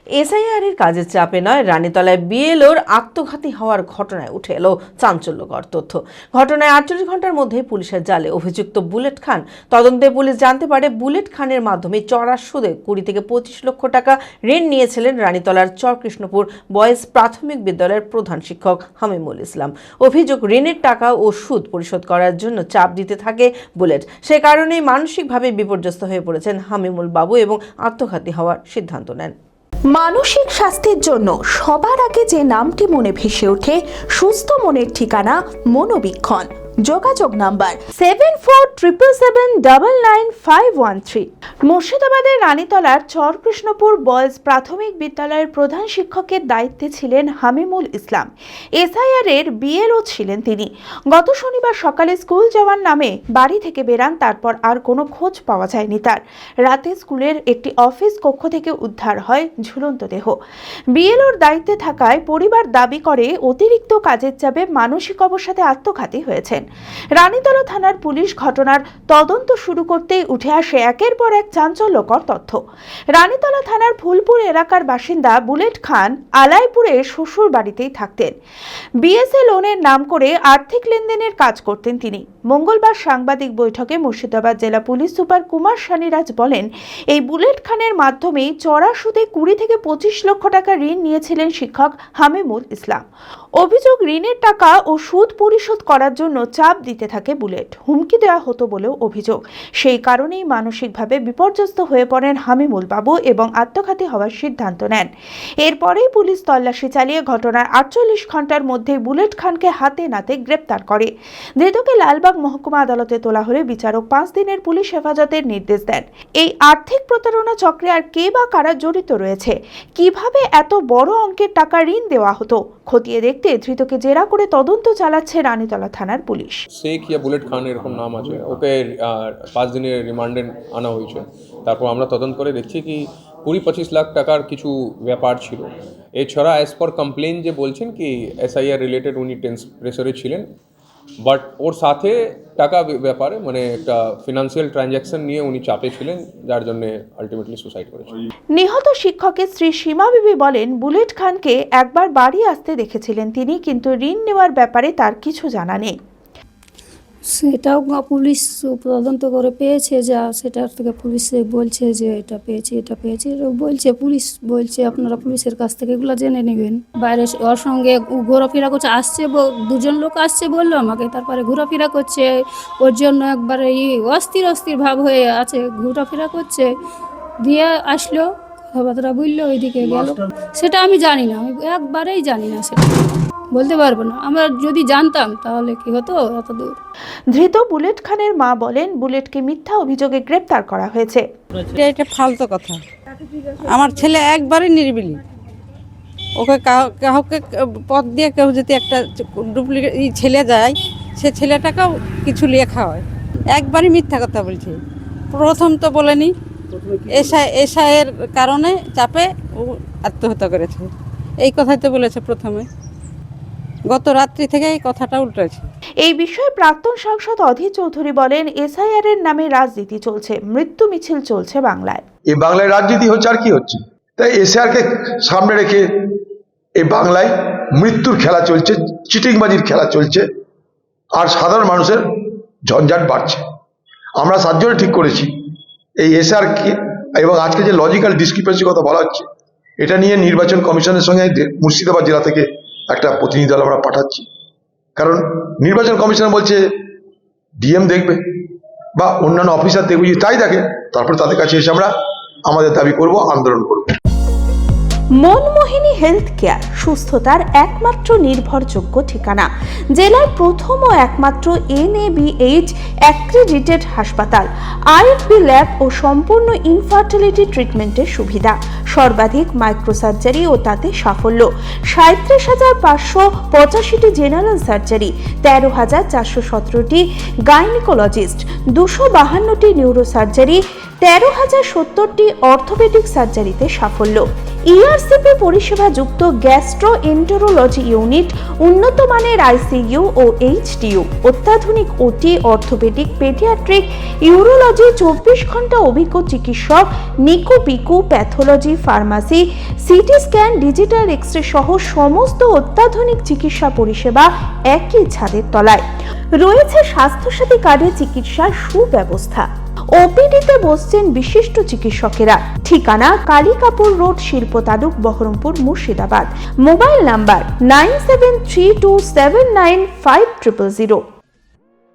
এসআইআরের কাজের চাপে নয়, রানীতলায় বিএলওর আত্মঘাতী হওয়ার ঘটনায় উঠে এলো চাঞ্চল্যকর তথ্য। ঘটনায় 48 ঘন্টার মধ্যে পুলিশের জালে অভিযুক্ত বুলেট খান। তদন্তে পুলিশ জানতে পারে বুলেট খানের মাধ্যমে চড়া সুদে 20 থেকে 25 লক্ষ টাকা ঋণ নিয়েছিলেন রানীতলার চরকৃষ্ণপুর বয়েজ প্রাথমিক বিদ্যালয়ের প্রধান শিক্ষক হামিমুল ইসলাম। অভিযোগ, ঋণের টাকা ও সুদ পরিশোধ করার জন্য চাপ দিতে থাকে বুলেট। সে কারণেই মানসিকভাবে বিপর্যস্ত হয়ে পড়েছেন হামিমুল বাবু এবং আত্মঘাতী হওয়ার সিদ্ধান্ত নেন। মানসিক স্বাস্থ্যের জন্য সবার আগে যে নামটি মনে ভেসে ওঠে, সুস্থ মনের ঠিকানা মনোবীক্ষণ। যোগাযোগ নাম্বার 7477799513। মুর্শিদাবাদের রানীতলার চরকৃষ্ণপুর বয়েজ প্রাথমিক বিদ্যালয়ের প্রধান শিক্ষকের দায়িত্বে ছিলেন হামিমুল ইসলাম। এসআইআর-এর বিএলও ছিলেন তিনি। গত শনিবার সকালে স্কুল যাওয়ার নামে বাড়ি থেকে বেরান, তারপর আর কোনো খোঁজ পাওয়া যায়নি তার। রাতে স্কুলের একটি অফিস কক্ষ থেকে উদ্ধার হয় ঝুলন্ত দেহ। বিএলওর দায়িত্বে থাকায় পরিবার দাবি করে অতিরিক্ত কাজের চাপে মানসিক অবসাদে আত্মঘাতী হয়েছেন। রানীতলা থানার পুলিশ ঘটনার তদন্ত শুরু করতেই উঠে আসে একের পর এক চাঞ্চল্যকর তথ্য। রানীতলা থানার ফুলপুর এলাকার বাসিন্দা বুলেট খান আলাইপুরে শ্বশুর বাড়িতেই থাকতেন। বিএসএ লোনের নাম করে আর্থিক লেনদেনের কাজ করতেন তিনি। মঙ্গলবার সাংবাদিক বৈঠকে মুর্শিদাবাদ জেলা পুলিশ সুপার কুমার সানিরাজ বলেন, এই বুলেট খানের মাধ্যমেই চড়া সুদে 20 থেকে 25 লক্ষ টাকা ঋণ নিয়েছিলেন শিক্ষক হামিমুল ইসলাম। অভিযোগ, ঋণের টাকা ও সুদ পরিশোধ করার জন্য চাপ দিতে থাকে বুলেট। হুমকি দেওয়া হতো বলেও অভিযোগ। সেই কারণেই মানসিকভাবে বিপর্যস্ত হয়ে পড়েন হামিমুল বাবু এবং আত্মঘাতী হওয়ার সিদ্ধান্ত নেন। এরপরেই পুলিশ তল্লাশি চালিয়ে ঘটনার 48 ঘন্টার মধ্যে বুলেট খানকে হাতে নাতে গ্রেপ্তার করে। ধৃতকে লালবাগ মহকুমা আদালতে তোলা হলে বিচারক 5 দিনের পুলিশ হেফাজতের নির্দেশ দেন। এই আর্থিক প্রতারণা চক্রে আর কে বা কারা জড়িত রয়েছে, কিভাবে এত বড় অঙ্কের টাকা ঋণ দেওয়া হতো, খতিয়ে দেখতে ধৃতকে জেরা করে তদন্ত চালাচ্ছে রানীতলা থানার পুলিশ। শেখ ইয়া বুলেট খান এরকম নাম আছে, ওকে 5 দিনের রিমান্ডে আনা হয়েছে। তারপর আমরা তদন্ত করে দেখছি কি 20-25 লাখ টাকার কিছু ব্যাপার ছিল। এছাড়া অ্যাজ পার কমপ্লেন যে বলছেন কি এসআইআর রিলেটেড উনি প্রেসারে ছিলেন, বাট ওর সাথে টাকা ব্যাপারে মানে একটা ফিনান্সিয়াল ট্রানজ্যাকশন নিয়ে উনি চাপে ছিলেন, যার জন্য আলটিমেটলি সুসাইড করেছেন। নিহত শিক্ষকের স্ত্রী সীমা বিবি বলেন, বুলেট খানকে একবার বাড়ি আসতে দেখেছিলেন তিনি, কিন্তু ঋণ নেওয়ার ব্যাপারে তার কিছু জানা নেই। সেটাও পুলিশ তদন্ত করে পেয়েছে, যা সেটার থেকে পুলিশ বলছে যে এটা পেয়েছি বলছে, পুলিশ বলছে আপনারা পুলিশের কাছ থেকে এগুলো জেনে নেবেন। বাইরে ওর সঙ্গে ঘোরাফেরা করছে, আসছে 2জন লোক আসছে বললো আমাকে, তারপরে ঘোরাফেরা করছে, ওর জন্য একবারে অস্থির ভাব হয়ে আছে, ঘোরাফেরা করছে, দিয়ে আসলো, কথাবার্তা বললো, ওইদিকে গেল। সেটা আমি জানি না, আমি একবারেই জানি না, সেটা বলতে পারবো না। আমরা যদি জানতাম তাহলে কি হতো এত দূর। ধৃত বুলেট খানের মা বলেন, বুলেটকে মিথ্যা অভিযোগে গ্রেপ্তার করা হয়েছে। এটা ফালতু কথা। আমার ছেলে একবারে নিরিবিলি, ওকে কাউকে পথ দিয়ে কেউ যদি একটা ডুপ্লিকেট ছেলে যায়, সে ছেলেটাকেও কিছু লেখা হয়। একবারই মিথ্যা কথা বলছে। প্রথম তো বলেনি, এসআইয়ের কারণে চাপে ও আত্মহত্যা করেছে, এই কথাই তো বলেছে প্রথমে। গত রাত্রি থেকে এই কথাটা উল্টেছে। এই বিষয়ে প্রাক্তন সাংসদ অধীর চৌধুরী বলেন, এসআইআর এর নামে রাজনীতি চলছে, মৃত্যু মিছিল চলছে বাংলায়। এই বাংলায় রাজনীতি হচ্ছে, আর কি হচ্ছে? তাই এসআইআর কে সামনে রেখে এই বাংলায় মৃত্যুর খেলা চলছে, চিটিংবাজির খেলা চলছে, আর সাধারণ মানুষের ঝঞ্ঝাট বাড়ছে। আমরা 7 জনে ঠিক করেছি এই এসআইআর কে, এবং আজকে যে লজিক্যাল ডিসক্রিপেন্সির কথা বলা হচ্ছে, এটা নিয়ে নির্বাচন কমিশনের সঙ্গে মুর্শিদাবাদ জেলা থেকে একটা প্রতিনিধি দল আমরা পাঠাচ্ছি। কারণ নির্বাচন কমিশন বলছে ডিএম দেখবে বা অন্যান্য অফিসার দেখবে, যদি তাই দেখে তারপরে তাদের কাছে এসে আমরা আমাদের দাবি করব, আন্দোলন করব। মনমোহিনী হেলথ কেয়ার, সুস্থতার একমাত্র নির্ভরযোগ্য ঠিকানা। জেলার প্রথম ও একমাত্র NABH অ্যাক্রেডিটেড হাসপাতাল, IFB ল্যাব ও সম্পূর্ণ ইনফার্টিলিটি ট্রিটমেন্টের সুবিধা, সর্বাধিক মাইক্রোসার্জারি ও তাতে সাফল্য, 37,585টি জেনারেল সার্জারি, 13,417টি গাইনিকোলজিস্ট, 252টি নিউরোসার্জারি, 13,070টি অর্থোপেডিক সার্জারিতে সাফল্য। ইআরসিপি পরিষেবা যুক্ত গ্যাস্ট্রোএন্টেরোলজি ইউনিট, উন্নত মানের আইসিইউ ও এইচডিইউ, অত্যাধুনিক ওটি, অর্থোপেডিক, পেডিয়াট্রিক, ইউরোলজি, 24 ঘন্টা অভিজ্ঞ চিকিৎসক, NICU PICU, pathology, pharmacy, CT scan, digital X-ray সহ সমস্ত অত্যাধুনিক চিকিৎসা পরিষেবা একই ছাদের তলায়। রয়েছে স্বাস্থ্যসাথী কার্ডে চিকিৎসার সুব্যবস্থা। ওপিডিতে বসছেন বিশিষ্ট চিকিৎসকেরা। ঠিকানা কালিকাপুর রোড, শিল্প তালুক, বহরমপুর, মুর্শিদাবাদ। Mobile number 9732795000।